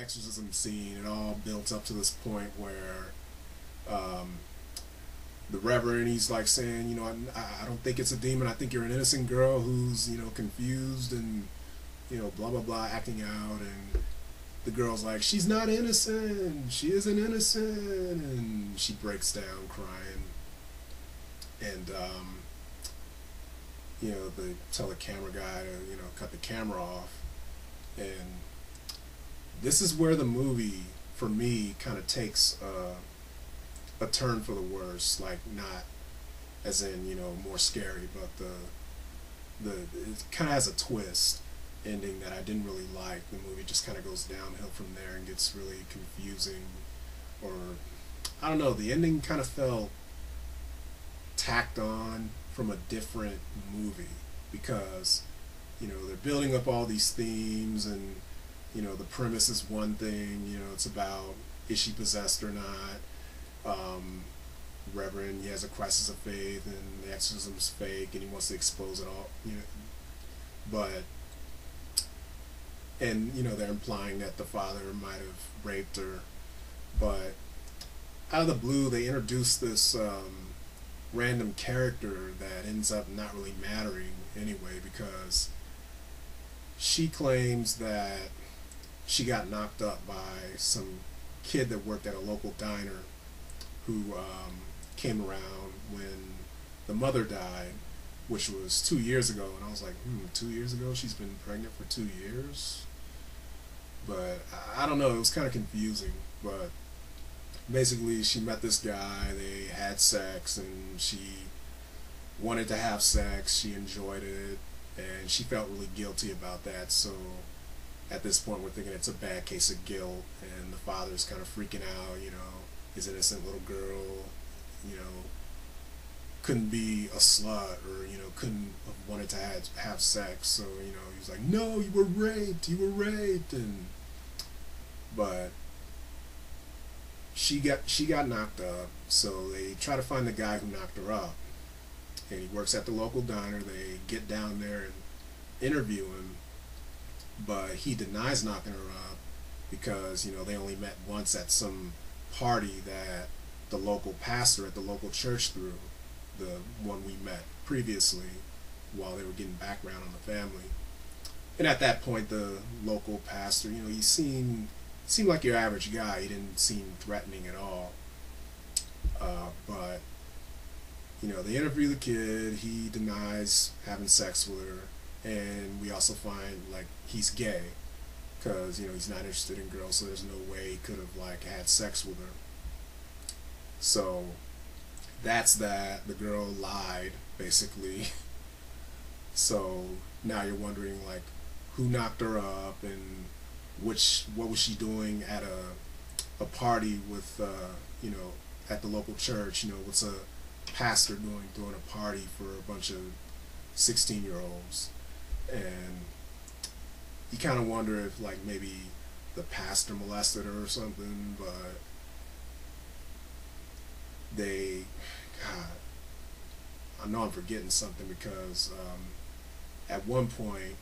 exorcism scene, it all built up to this point where um, the Reverend, he's like saying, you know, I don't think it's a demon. I think you're an innocent girl who's, you know, confused and, you know, blah blah blah, acting out. And the girl's like, she's not innocent. She isn't innocent, and she breaks down crying. And you know, they tell the camera guy to, you know, cut the camera off. And this is where the movie, for me, kind of takes a turn for the worse. Like, not as in, you know, more scary, but the it kind of has a twist ending that I didn't really like. The movie just kind of goes downhill from there and gets really confusing, or I don't know. The ending kind of felt tacked on from a different movie, because, you know, they're building up all these themes, and, you know, the premise is one thing. You know, it's about, is she possessed or not. Reverend, he has a crisis of faith, and the exorcism's fake, and he wants to expose it all. You know, but, and, you know, they're implying that the father might have raped her, but out of the blue they introduce this random character that ends up not really mattering anyway, because she claims that she got knocked up by some kid that worked at a local diner who came around when the mother died, which was 2 years ago. And I was like, 2 years ago? She's been pregnant for 2 years? But I don't know, it was kind of confusing. But basically, she met this guy, they had sex, and she wanted to have sex, she enjoyed it, and she felt really guilty about that. So at this point, we're thinking it's a bad case of guilt, and the father's kind of freaking out, you know, his innocent little girl, you know, couldn't be a slut, or, you know, couldn't have wanted to have sex. So, you know, he was like, no, you were raped, and but she got knocked up. So they try to find the guy who knocked her up, and he works at the local diner. They get down there and interview him, but he denies knocking her up, because, you know, they only met once at some party that the local pastor at the local church threw, the one we met previously, while they were getting background on the family. And at that point, the local pastor, you know, he seemed like your average guy. He didn't seem threatening at all. But, you know, they interview the kid. He denies having sex with her, and we also find, like, he's gay, because, you know, he's not interested in girls, so there's no way he could have, like, had sex with her. So that's that. The girl lied, basically. So now you're wondering, like, who knocked her up, and what was she doing at a party with, you know, at the local church. You know, what's a pastor doing, throwing a party for a bunch of 16-year-olds? And you kind of wonder if, like, maybe the pastor molested her or something. But God, I know I'm forgetting something, because at one point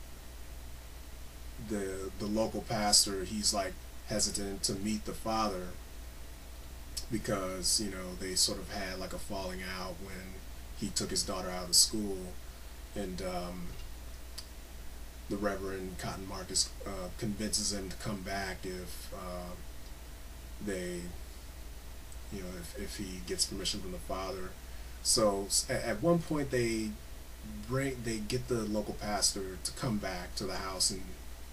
the local pastor, he's like hesitant to meet the father, because, you know, they sort of had like a falling out when he took his daughter out of school. And the Reverend Cotton Marcus convinces him to come back if they, you know, if he gets permission from the father. So at one point they get the local pastor to come back to the house and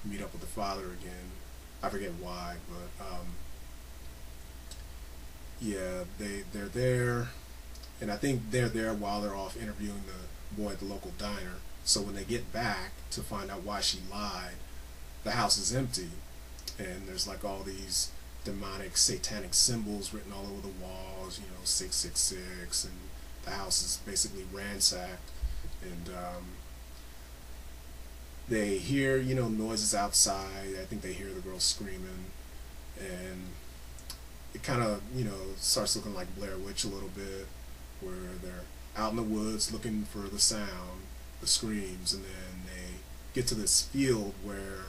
meet up with the father again. I forget why, but yeah, they're there, and I think they're there while they're off interviewing the boy at the local diner. So when they get back to find out why she lied, the house is empty, and there's like all these demonic, satanic symbols written all over the walls, you know, 666, and the house is basically ransacked. And they hear, you know, noises outside. I think they hear the girl screaming, and it kind of, you know, starts looking like Blair Witch a little bit, where they're out in the woods looking for the sound, the screams, and then they get to this field where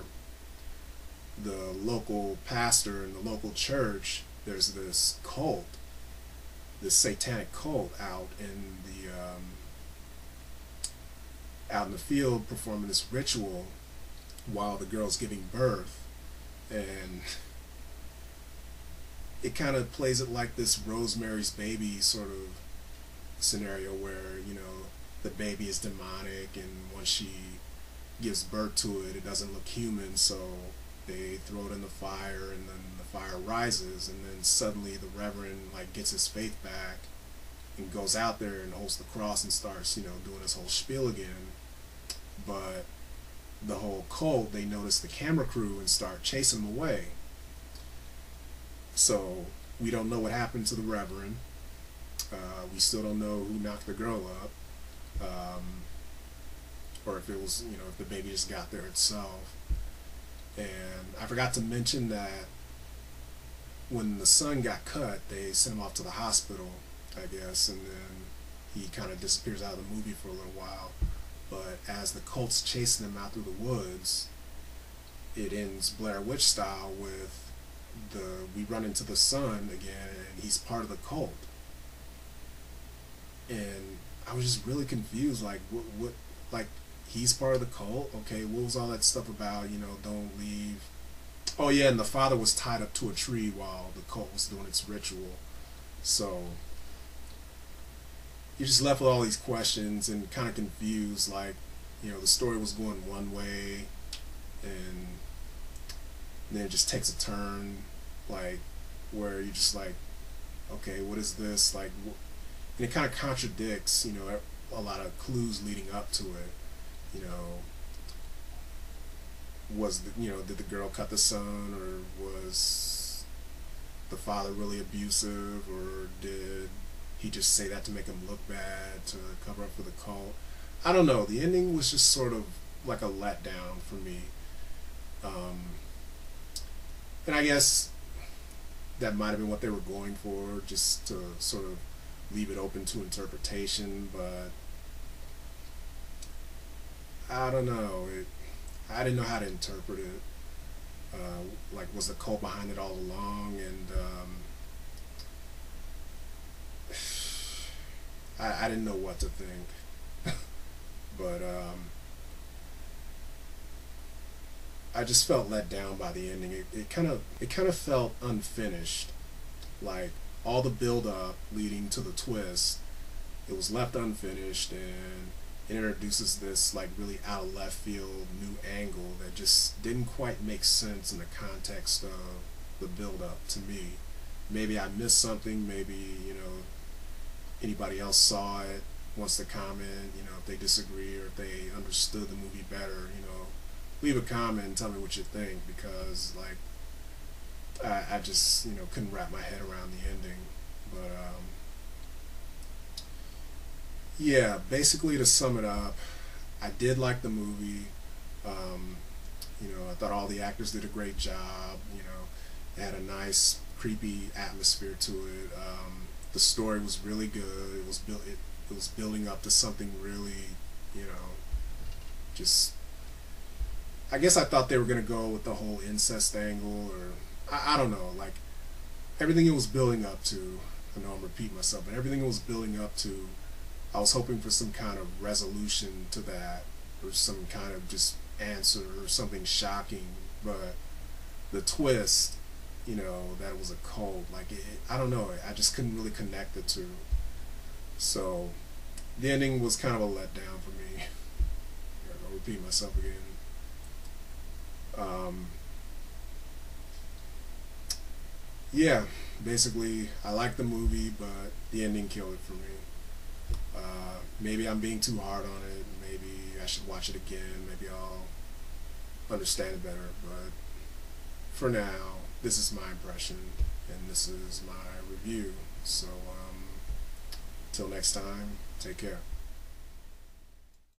the local pastor in the local church, there's this cult, this satanic cult out in the field performing this ritual while the girl's giving birth. And it kind of plays it like this Rosemary's Baby sort of scenario where, you know, the baby is demonic, and once she gives birth to it, it doesn't look human, so they throw it in the fire, and then the fire rises, and then suddenly the reverend like gets his faith back and goes out there and holds the cross and starts, you know, doing his whole spiel again. But the whole cult, they notice the camera crew and start chasing him away. So we don't know what happened to the reverend. We still don't know who knocked the girl up, or if it was, you know, if the baby just got there itself. And I forgot to mention that when the son got cut, they sent him off to the hospital, I guess, and then he kind of disappears out of the movie for a little while. But as the cult's chasing him out through the woods, it ends Blair Witch style with we run into the son again, and he's part of the cult. And I was just really confused, like what like he's part of the cult, okay, what was all that stuff about, you know, don't leave? Oh yeah, and the father was tied up to a tree while the cult was doing its ritual. So you're just left with all these questions and kind of confused, like, you know, the story was going one way and then it just takes a turn, like, where you're just like, okay, what is this, like, and it kind of contradicts, you know, a lot of clues leading up to it. You know, did the girl cut the son, or was the father really abusive, or did he just say that to make him look bad, to cover up for the cult? I don't know. The ending was just sort of like a letdown for me. And I guess that might have been what they were going for, just to sort of leave it open to interpretation, but I don't know. I didn't know how to interpret it. Like, was the cult behind it all along? And I didn't know what to think. But I just felt let down by the ending. It kind of felt unfinished. Like, all the build up leading to the twist, it was left unfinished, and it introduces this like really out of left field new angle that just didn't quite make sense in the context of the build up to me. Maybe I missed something, maybe, you know, anybody else saw it, wants to comment, you know, if they disagree or if they understood the movie better, you know, leave a comment and tell me what you think, because like I just, you know, couldn't wrap my head around the ending. But yeah, basically to sum it up, I did like the movie. You know, I thought all the actors did a great job. You know, it had a nice creepy atmosphere to it. The story was really good. It was building up to something really, you know, just, I guess I thought they were gonna go with the whole incest angle, or I don't know, like everything it was building up to, I know I'm repeating myself, but everything it was building up to, I was hoping for some kind of resolution to that, or some kind of just answer, or something shocking. But the twist, you know, that it was a cult, like I don't know, I just couldn't really connect the two. So the ending was kind of a letdown for me. I'll repeat myself again. Yeah, basically I liked the movie, but the ending killed it for me. Maybe I'm being too hard on it. Maybe I should watch it again. Maybe I'll understand it better. But for now, this is my impression, and this is my review. So, till next time, take care.